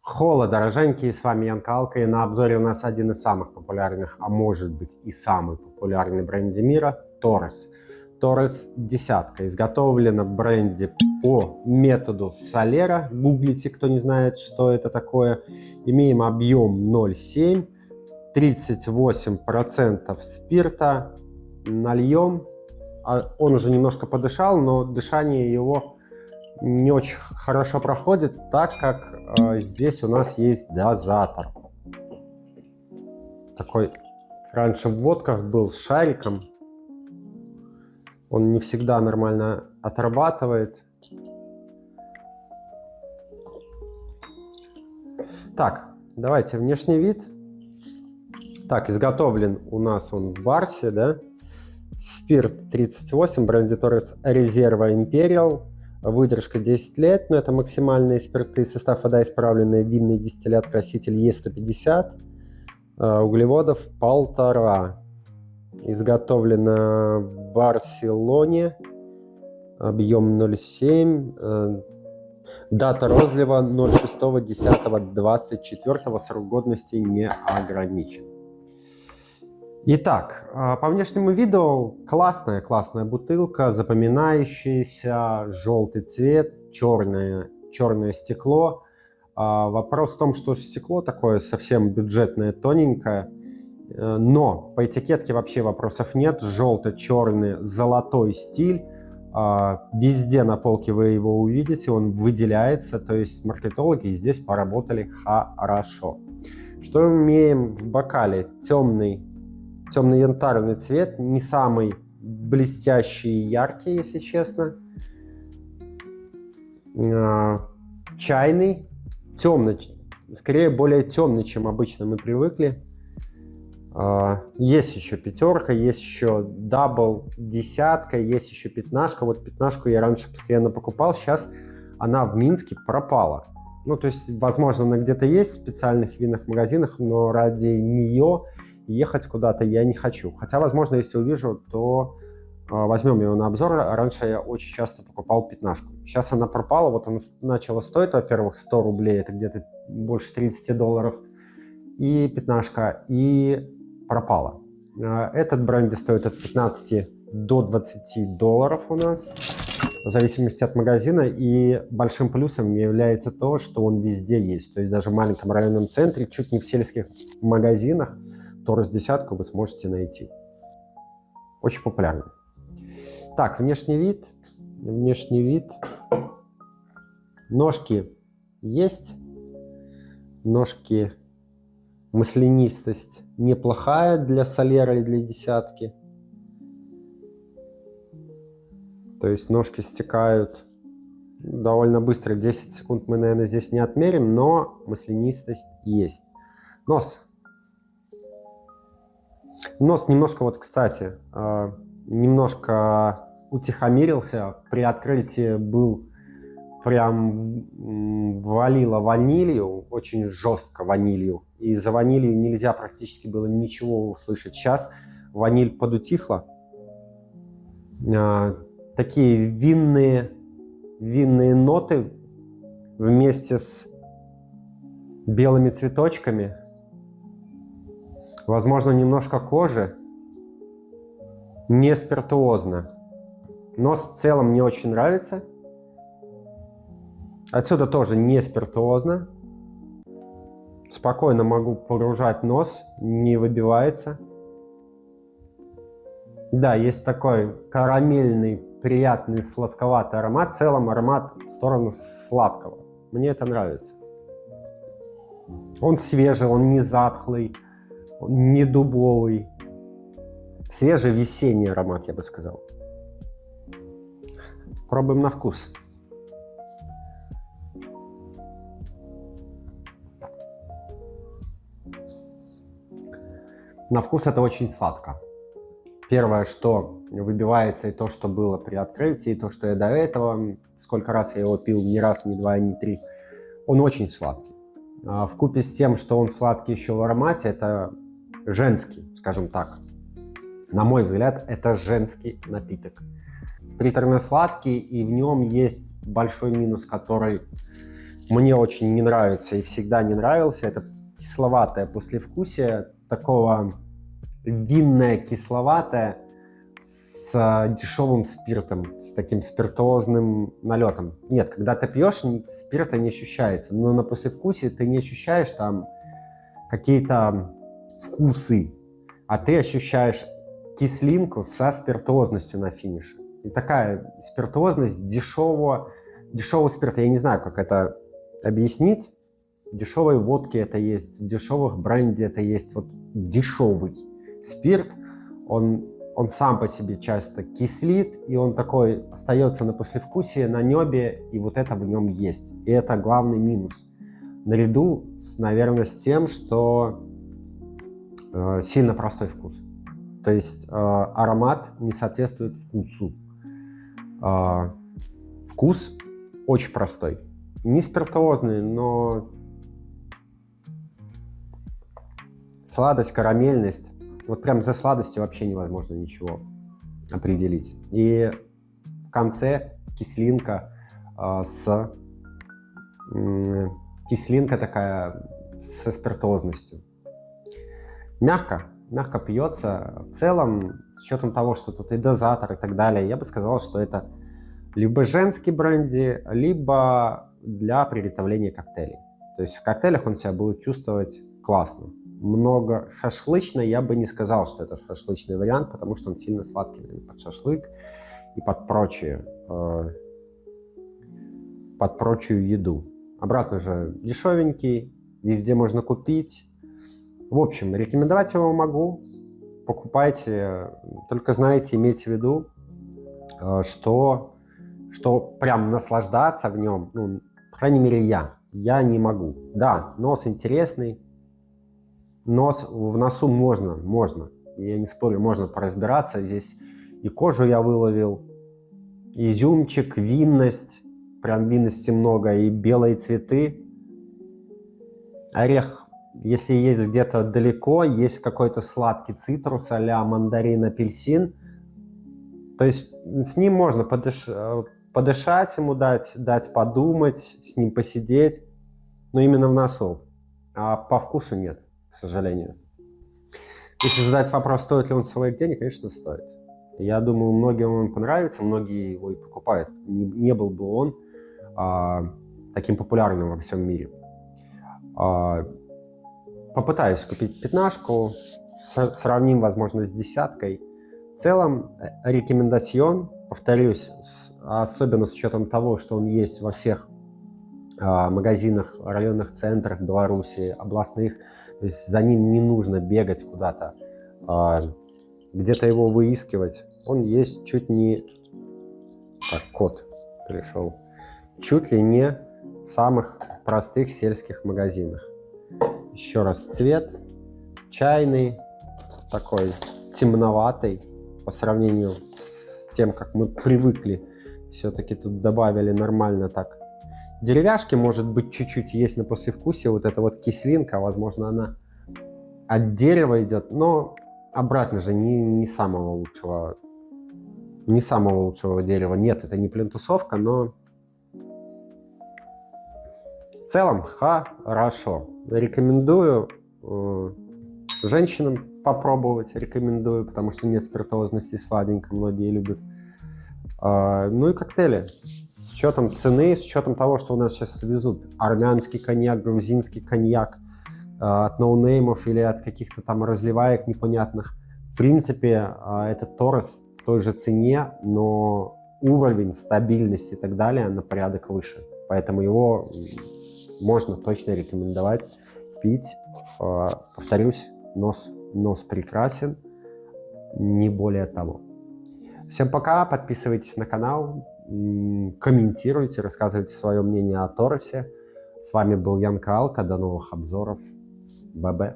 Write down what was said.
Холо, дороженькие, с вами Ян Калка, и на обзоре у нас один из самых популярных, а может быть и самый популярный бренде мира – Torres. Torres десятка, изготовлена в бренде по методу Solera. Гуглите, кто не знает, что это такое. Имеем объем 0,7, 38% спирта. Нальем. Он уже немножко подышал, но дышание его не очень хорошо проходит, так как здесь у нас есть дозатор. Такой раньше в водках был с шариком. Он не всегда нормально отрабатывает. Так, давайте внешний вид. Так, изготовлен у нас он в Барсе, да? Спирт 38, бренде Torres Резерва Imperial. Выдержка 10 лет, но это максимальные спирты. Состав вода, исправленный винный дистиллят, краситель Е150. Углеводов 1,5. Изготовлено в Барселоне. Объем 0,7. Дата розлива 06.10.24. Срок годности не ограничен. Итак, по внешнему виду классная бутылка, запоминающаяся, желтый цвет, черное стекло. Вопрос в том, что стекло такое совсем бюджетное, тоненькое, но по этикетке вообще вопросов нет. Желто-черный золотой стиль. Везде на полке вы его увидите, он выделяется, то есть маркетологи здесь поработали хорошо. Что имеем в бокале? Темный янтарный цвет, не самый блестящий и яркий, если честно. Чайный, темный, скорее более темный, чем обычно мы привыкли. Есть еще пятерка, есть еще дабл десятка, есть еще пятнашка. Вот пятнашку я раньше постоянно покупал, сейчас она в Минске пропала. Ну, то есть, возможно, она где-то есть в специальных винных магазинах, но ради нее ехать куда-то я не хочу. Хотя, возможно, если увижу, то возьмем его на обзор. Раньше я очень часто покупал пятнашку. Сейчас она пропала. Вот она начала стоить, во-первых, 100 рублей. Это где-то больше 30 долларов. И пятнашка. И пропала. Этот бренди стоит от 15 до 20 долларов у нас. В зависимости от магазина. И большим плюсом является то, что он везде есть. То есть даже в маленьком районном центре, чуть не в сельских магазинах, Torres десятку вы сможете найти. Очень популярный. Так, внешний вид. Ножки есть. Ножки, маслянистость неплохая для Solera и для десятки. То есть ножки стекают довольно быстро. 10 секунд мы, наверное, здесь не отмерим, но маслянистость есть. Нос. Нос немножко, вот, кстати, немножко утихомирился. При открытии был прям валило ванилью, очень жестко ванилью. И за ванилью нельзя практически было ничего услышать. Сейчас ваниль подутихла. Такие винные ноты вместе с белыми цветочками. Возможно, немножко кожи. Не спиртуозно. Нос в целом мне очень нравится. Отсюда тоже не спиртуозно. Спокойно могу погружать нос, не выбивается. Да, есть такой карамельный, приятный, сладковатый аромат. В целом аромат в сторону сладкого. Мне это нравится. Он свежий, он не затхлый. Не дубовый. Свежий весенний аромат, я бы сказал. Пробуем на вкус. На вкус это очень сладко. Первое, что выбивается, и то, что было при открытии, и то, что я до этого, сколько раз я его пил, ни раз, ни два, ни три, он очень сладкий. Вкупе с тем, что он сладкий еще в аромате, это женский, скажем так. На мой взгляд, это женский напиток. Приторно-сладкий, и в нем есть большой минус, который мне очень не нравится и всегда не нравился, это кисловатое послевкусие, такого винное кисловатое с дешевым спиртом, с таким спиртозным налетом. Нет, когда ты пьешь, спирта не ощущается, но на послевкусие ты не ощущаешь там какие-то вкусы, а ты ощущаешь кислинку со спиртозностью на финише. И такая спиртозность дешевого спирта. Я не знаю, как это объяснить. В дешевой водке это есть, в дешевых бренде это есть. Вот дешевый спирт, он сам по себе часто кислит, и он такой остается на послевкусии, на небе, и вот это в нем есть. И это главный минус. Наряду, наверное, с тем, что сильно простой вкус. То есть аромат не соответствует вкусу. Вкус очень простой. Не спиртозный, но сладость, карамельность. Вот прям за сладостью вообще невозможно ничего определить. И в конце кислинка кислинка такая со спиртозностью. Мягко пьется. В целом, с учетом того, что тут и дозатор и так далее, я бы сказал, что это либо женский бренди, либо для приготовления коктейлей. То есть в коктейлях он себя будет чувствовать классно. Много шашлычно, я бы не сказал, что это шашлычный вариант, потому что он сильно сладкий под шашлык и под прочую еду. Обратно же дешевенький, везде можно купить. В общем, рекомендовать его могу. Покупайте, только знаете, имейте в виду, что прям наслаждаться в нем, ну, по крайней мере, я не могу. Да, нос интересный, в носу можно, я не спорю, можно поразбираться. Здесь и кожу я выловил, и изюмчик, винность, прям винности много, и белые цветы. Орех, если есть где-то далеко, есть какой-то сладкий цитрус а-ля мандарин, апельсин, то есть с ним можно подышать ему, дать подумать, с ним посидеть, но именно в носу, а по вкусу нет, к сожалению. Если задать вопрос, стоит ли он своих денег, конечно, стоит. Я думаю, многим он понравится, многие его и покупают. Не был бы он таким популярным во всем мире. Попытаюсь купить пятнашку, сравним, возможно, с десяткой. В целом, рекомендацион, повторюсь, особенно с учетом того, что он есть во всех магазинах, районных центрах Беларуси, областных. То есть за ним не нужно бегать куда-то, где-то его выискивать. Он есть чуть не... Так, кот пришел. Чуть ли не в самых простых сельских магазинах. Еще раз, цвет чайный, такой темноватый по сравнению с тем, как мы привыкли. Все-таки тут добавили нормально так. Деревяшки, может быть, чуть-чуть есть на послевкусие. Вот эта вот кислинка, возможно, она от дерева идет, но обратно же не самого лучшего дерева. Нет, это не плинтусовка, но в целом хорошо. Рекомендую женщинам попробовать, рекомендую, потому что нет спиртозности, сладенько, многие любят. Ну и коктейли. С учетом цены, с учетом того, что у нас сейчас везут армянский коньяк, грузинский коньяк от ноунеймов или от каких-то там разливаек непонятных. В принципе, этот Торес в той же цене, но уровень, стабильность и так далее на порядок выше. Поэтому его можно точно рекомендовать пить. Повторюсь, нос прекрасен, не более того. Всем пока, подписывайтесь на канал, комментируйте, рассказывайте свое мнение о Торесе. С вами был Ян Каалка, до новых обзоров. ББ.